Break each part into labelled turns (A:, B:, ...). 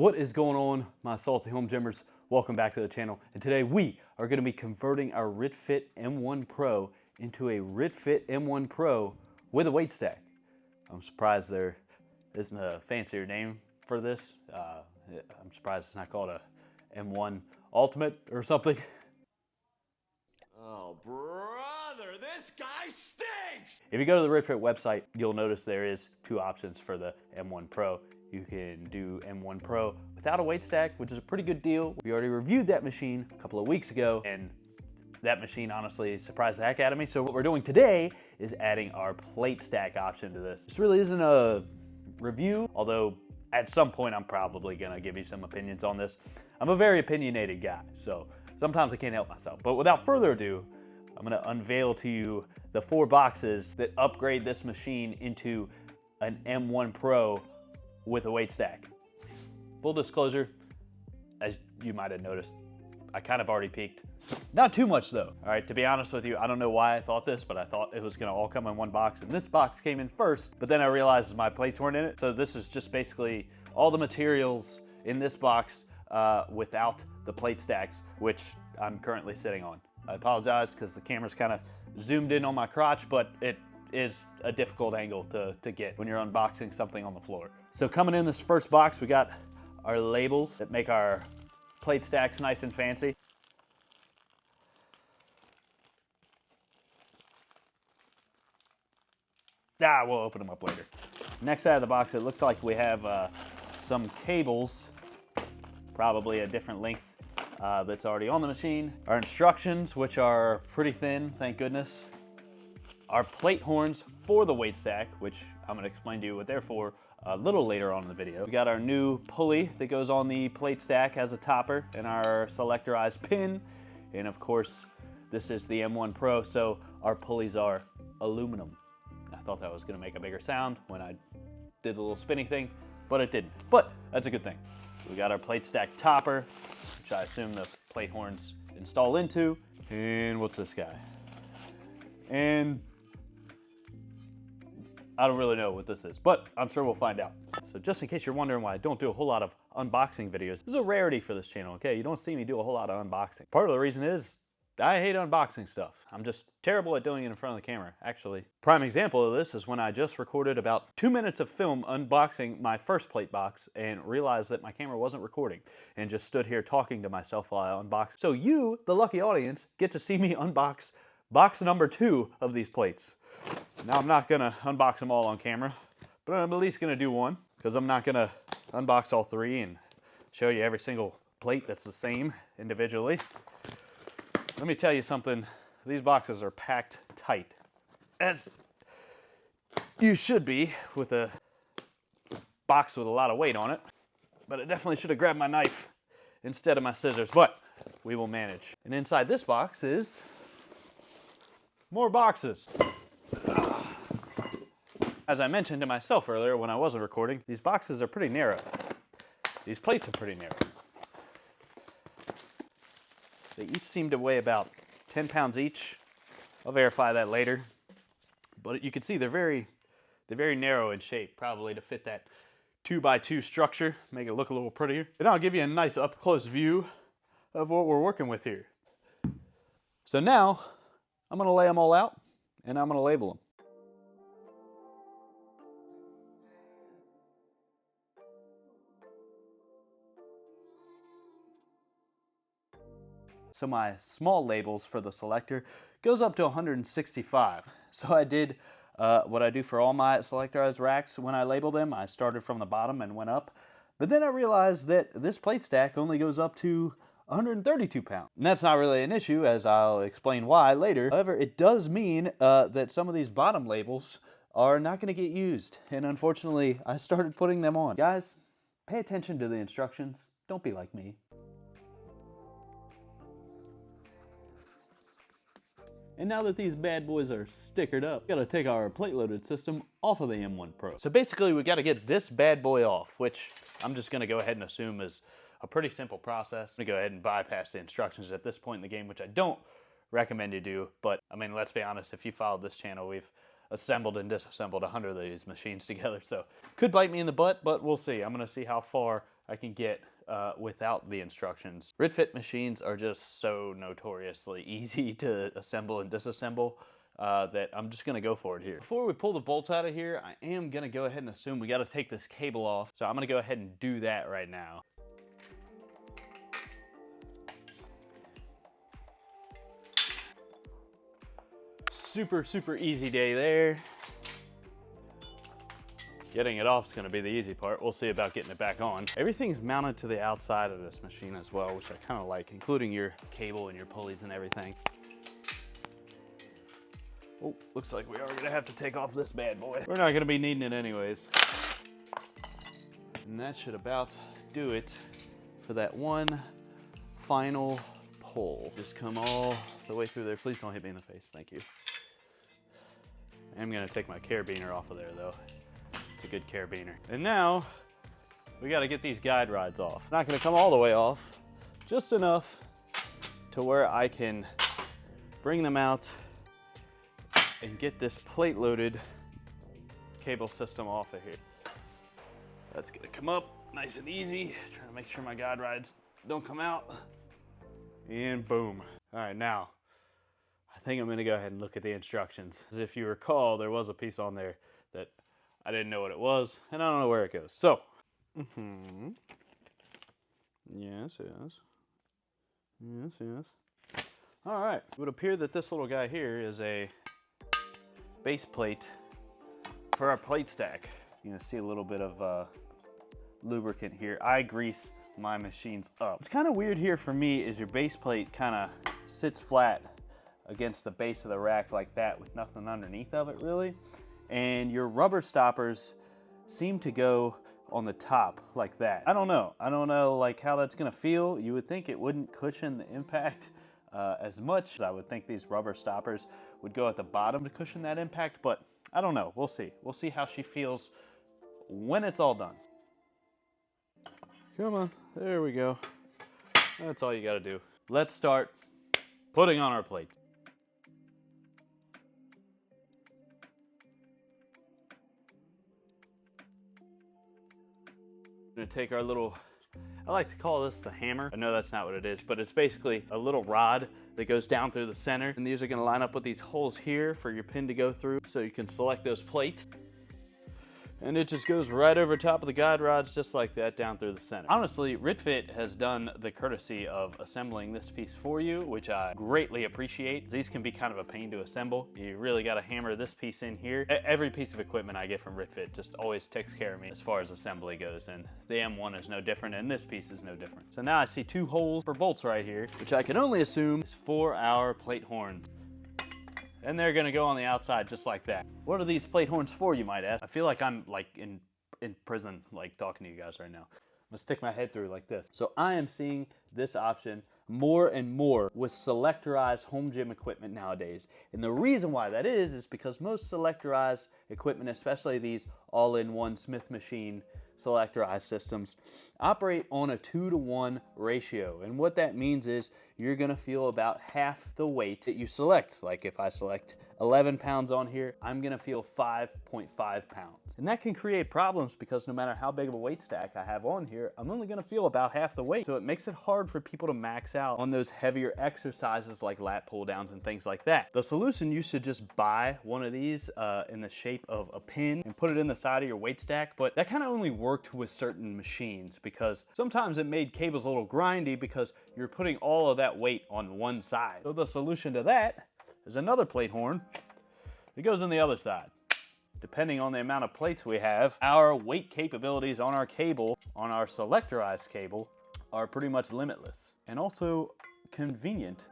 A: What is going on, my salty home gymmers? Welcome back to the channel. And today we are going to be converting our Ritfit M1 Pro into a Ritfit M1 Pro with a weight stack. I'm surprised there isn't a fancier name for this. I'm surprised it's not called a M1 Ultimate or something.
B: Oh, brother, this guy stinks!
A: If you go to the Ritfit website, you'll notice there is two options for the M1 Pro. You can do M1 Pro without a weight stack, which is a pretty good deal. We already reviewed that machine a couple of weeks ago, and that machine honestly surprised the heck out of me. So what we're doing today is adding our plate stack option to this. This really isn't a review, although at some point I'm probably gonna give you some opinions on this. I'm a very opinionated guy, so sometimes I can't help myself. But without further ado, I'm gonna unveil to you the 4 boxes that upgrade this machine into an M1 Pro with a weight stack. Full disclosure, as you might have noticed, I kind of already peaked. Not too much though. All right, to be honest with you, I don't know why I thought this, but I thought it was gonna all come in one box, and this box came in first, but then I realized my plates weren't in it. So this is just basically all the materials in this box without the plate stacks, which I'm currently sitting on. I apologize because the camera's kind of zoomed in on my crotch, but it is a difficult angle to get when you're unboxing something on the floor. So coming in this first box, we got our labels that make our plate stacks nice and fancy. We'll open them up later. Next side of the box, it looks like we have some cables, probably a different length that's already on the machine. Our instructions, which are pretty thin, thank goodness. Our plate horns for the weight stack, which I'm gonna explain to you what they're for a little later on in the video. We got our new pulley that goes on the plate stack as a topper, and our selectorized pin. And of course, this is the M1 Pro, so our pulleys are aluminum. I thought that was gonna make a bigger sound when I did the little spinning thing, but it didn't. But that's a good thing. We got our plate stack topper, which I assume the plate horns install into. And what's this guy? And I don't really know what this is, but I'm sure we'll find out. So just in case you're wondering why I don't do a whole lot of unboxing videos, this is a rarity for this channel, okay? You don't see me do a whole lot of unboxing. Part of the reason is I hate unboxing stuff. I'm just terrible at doing it in front of the camera, actually. Prime example of this is when I just recorded about 2 minutes of film unboxing my first plate box and realized that my camera wasn't recording and just stood here talking to myself while I unboxed. So you, the lucky audience, get to see me unbox box number 2 of these plates. Now I'm not gonna unbox them all on camera, but I'm at least gonna do one because I'm not gonna unbox all 3 and show you every single plate that's the same individually. Let me tell you something, these boxes are packed tight, as you should be with a box with a lot of weight on it, but I definitely should have grabbed my knife instead of my scissors, but we will manage. And inside this box is more boxes. As I mentioned to myself earlier when I wasn't recording, these boxes are pretty narrow. These plates are pretty narrow. They each seem to weigh about 10 pounds each. I'll verify that later. But you can see they're very narrow in shape, probably to fit that 2x2 structure, make it look a little prettier. And I'll give you a nice up-close view of what we're working with here. So now, I'm gonna lay them all out, and I'm gonna label them. So my small labels for the selector goes up to 165. So I did what I do for all my selectorized racks when I label them. I started from the bottom and went up. But then I realized that this plate stack only goes up to 132 pounds. And that's not really an issue, as I'll explain why later. However, it does mean that some of these bottom labels are not gonna get used. And unfortunately, I started putting them on. Guys, pay attention to the instructions. Don't be like me. And now that these bad boys are stickered up, we gotta take our plate loaded system off of the M1 Pro. So basically we gotta get this bad boy off, which I'm just gonna go ahead and assume is a pretty simple process. I'm gonna go ahead and bypass the instructions at this point in the game, which I don't recommend you do. But I mean, let's be honest, if you followed this channel, we've assembled and disassembled 100 of these machines together. So could bite me in the butt, but we'll see. I'm gonna see how far I can get without the instructions. Ritfit machines are just so notoriously easy to assemble and disassemble that I'm just gonna go for it here. Before we pull the bolts out of here, I am gonna go ahead and assume we gotta take this cable off. So I'm gonna go ahead and do that right now. Super, super easy day there. Getting it off is gonna be the easy part. We'll see about getting it back on. Everything's mounted to the outside of this machine as well, which I kind of like, including your cable and your pulleys and everything. Oh, looks like we are gonna have to take off this bad boy. We're not gonna be needing it anyways. And that should about do it for that one final pull. Just come all the way through there. Please don't hit me in the face, thank you. I'm gonna take my carabiner off of there though. It's a good carabiner. And now, we gotta get these guide rods off. Not gonna come all the way off, just enough to where I can bring them out and get this plate loaded cable system off of here. That's gonna come up nice and easy. Trying to make sure my guide rods don't come out. And boom. All right, now, I think I'm gonna go ahead and look at the instructions. As if you recall, there was a piece on there that I didn't know what it was, and I don't know where it goes. So, yes. All right, it would appear that this little guy here is a base plate for our plate stack. You can see a little bit of lubricant here. I grease my machines up. What's kind of weird here for me is your base plate kind of sits flat against the base of the rack like that with nothing underneath of it really. And your rubber stoppers seem to go on the top like that. I don't know like how that's gonna feel. You would think it wouldn't cushion the impact as much. I would think these rubber stoppers would go at the bottom to cushion that impact, but I don't know, we'll see. We'll see how she feels when it's all done. Come on, there we go. That's all you gotta do. Let's start putting on our plate. We're gonna take our little, I like to call this the hammer. I know that's not what it is, but it's basically a little rod that goes down through the center. And these are gonna line up with these holes here for your pin to go through so you can select those plates. And it just goes right over top of the guide rods just like that down through the center. Honestly, Ritfit has done the courtesy of assembling this piece for you, which I greatly appreciate. These can be kind of a pain to assemble. You really got to hammer this piece in here. Every piece of equipment I get from Ritfit just always takes care of me as far as assembly goes, and the M1 is no different, and this piece is no different. So now I see two holes for bolts right here, which I can only assume is for our plate horns. And they're gonna go on the outside just like that. What are these plate horns for, you might ask? I feel like I'm like in prison, like talking to you guys right now. I'm gonna stick my head through like this. So I am seeing this option more and more with selectorized home gym equipment nowadays. And the reason why that is because most selectorized equipment, especially these all-in-one Smith machine selectorized systems, operate on a 2-to-1 ratio. And what that means is you're gonna feel about half the weight that you select. Like if I select 11 pounds on here, I'm gonna feel 5.5 pounds. And that can create problems because no matter how big of a weight stack I have on here, I'm only gonna feel about half the weight. So it makes it hard for people to max out on those heavier exercises like lat pull downs and things like that. The solution, you should just buy one of these in the shape of a pin and put it in the side of your weight stack. But that kind of only worked with certain machines because sometimes it made cables a little grindy because you're putting all of that weight on one side. So the solution to that is another plate horn that goes on the other side. Depending on the amount of plates we have, our weight capabilities on our cable, on our selectorized cable, are pretty much limitless and also convenient.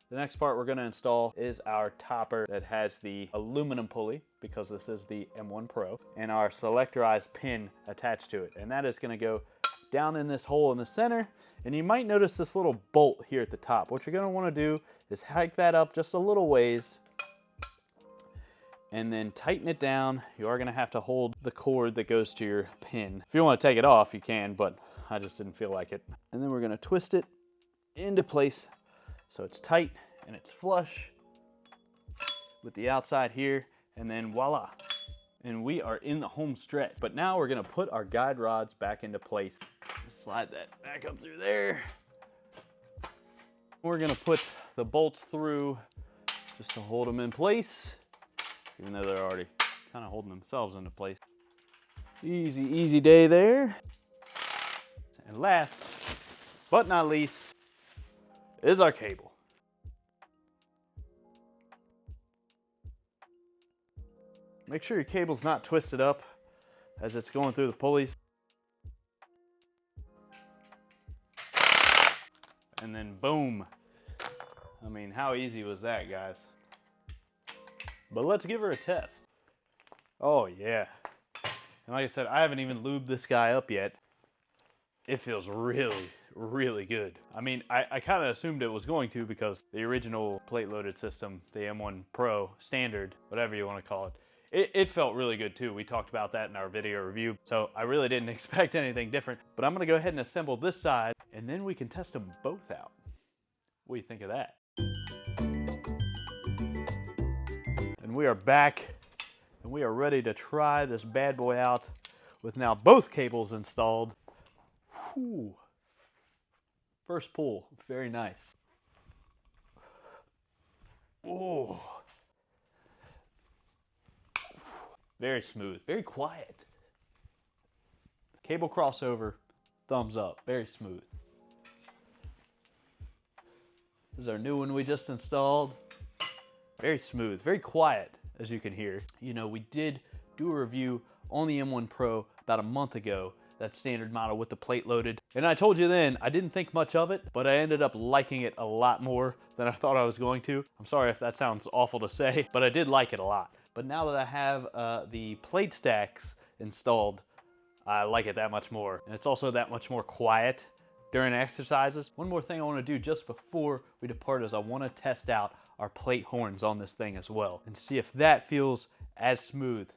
A: The next part we're gonna install is our topper that has the aluminum pulley, because this is the M1 Pro, and our selectorized pin attached to it. And that is gonna go down in this hole in the center. And you might notice this little bolt here at the top. What you're gonna wanna do is hike that up just a little ways and then tighten it down. You are gonna have to hold the cord that goes to your pin. If you wanna take it off, you can, but I just didn't feel like it. And then we're gonna twist it into place so it's tight and it's flush with the outside here, and then voila. And we are in the home stretch. But now we're gonna put our guide rods back into place. Slide that back up through there. We're gonna put the bolts through just to hold them in place, even though they're already kind of holding themselves into place. Easy, easy day there. And last, but not least, is our cable. Make sure your cable's not twisted up as it's going through the pulleys. And then boom. I mean, how easy was that, guys? But let's give her a test. Oh yeah. And like I said, I haven't even lubed this guy up yet. It feels really, really good. I mean, I kind of assumed it was going to because the original plate-loaded system, the M1 Pro Standard, whatever you want to call it, it felt really good too. We talked about that in our video review, so I really didn't expect anything different. But I'm gonna go ahead and assemble this side, and then we can test them both out. What do you think of that? And we are back, and we are ready to try this bad boy out with now both cables installed. Whew. First pull, very nice. Oh. Very smooth, very quiet. Cable crossover, thumbs up, very smooth. This is our new one we just installed. Very smooth, very quiet, as you can hear. You know, we did do a review on the M1 Pro about a month ago, that standard model with the plate loaded. And I told you then, I didn't think much of it, but I ended up liking it a lot more than I thought I was going to. I'm sorry if that sounds awful to say, but I did like it a lot. But now that I have the plate stacks installed, I like it that much more. And it's also that much more quiet during exercises. One more thing I want to do just before we depart is I want to test out our plate horns on this thing as well and see if that feels as smooth.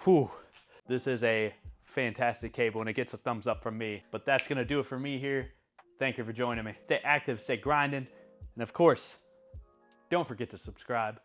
A: Whew. This is a fantastic cable and it gets a thumbs up from me. But that's gonna do it for me here. Thank you for joining me. Stay active, stay grinding, and of course, don't forget to subscribe.